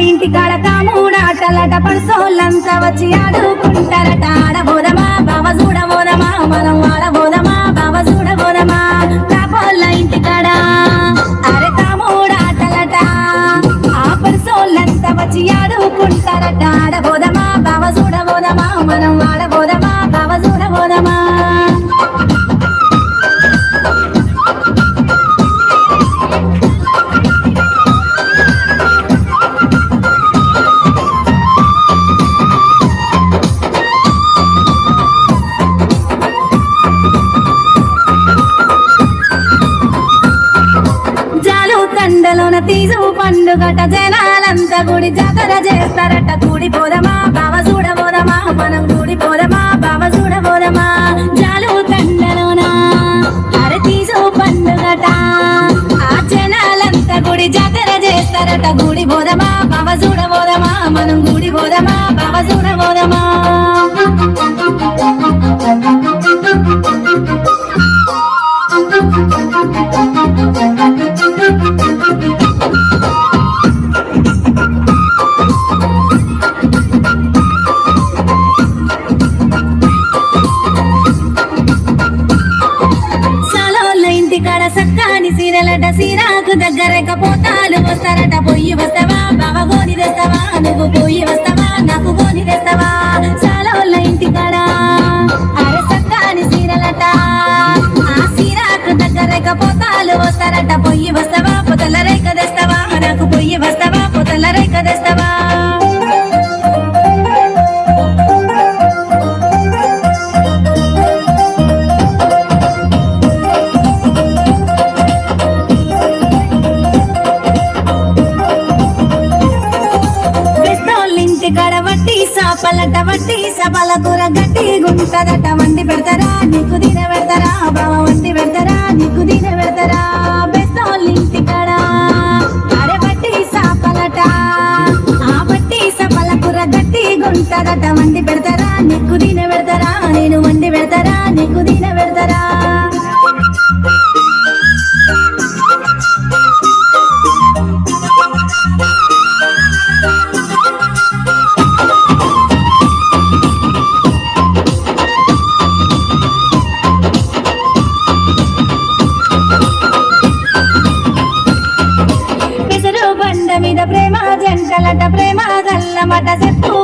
ఇంటికాడ కాముడాటలట పడుసోళ్ళంతా వచ్చి ఆడుకుంటారట ఆడబోదమా బావ చూడబోదమా మనం ఆడబోదమా బావ చూడబోదమా కాపోళ్ళ ఇంటికాడ అరే కాముడాటలట ఆ పడుసోళ్ళంతా వచ్చి ఆడుకుంటారట ఆడబోదమా బావ చూడబోదమా మనం ఆడబోదమా బావ చూడబోదమా తండలోన తీసు పండుగట జనాలంతా గుడి జాతర చేస్తారట కూడిపోదమా బావ చూడబోదమా మనం కూడిపోదమా బావ చూడబోదమా జాలు తండలోన అరే తీసు పండుగట ఆ జనాలంతా గుడి జాతర చేస్తారట కూడిపోదమా బావ చూడబోదమా మనం కూడిపోదమా బావ చూడబోదమా సక్కాని సీరలట సీరాకు దగ్గరక పోతాలు వస్తారట పొయ్యి వస్తావా బావ గోని తెస్తావా నువ్వు పొయ్యి వస్తావా నాకు గోని తెస్తావా చాలా వాళ్ళ ఇంటికాడ అరే సక్కాని సీరలట ఆ సీరాకు దగ్గరక పోతాలు వస్తారట పొయ్యి వస్తావా పొతల రేఖ తెస్తావా నాకు పొయ్యి వస్తావా పొతల రేఖ తెస్తావా ఇంటికాడ వట్టి సాపలట వట్టి సపల కూర గట్టి గుంటదట వండి పెడతారా నీకు తిన పెడతారా బావ వండి పెడతారా నీకు తిన పెడతారా బెస్తోళ్ళ ఇంటికాడ అరే వట్టి సాపలట ఆ వట్టి సపల కూర గట్టి గుంటదట వండి పెడతారా నీకు తిన పెడతారా నేను వండి పెడతారా నీకు తిన పెడతారా మీద ప్రేమ జంటలట ప్రేమ గల్లమట చెప్పు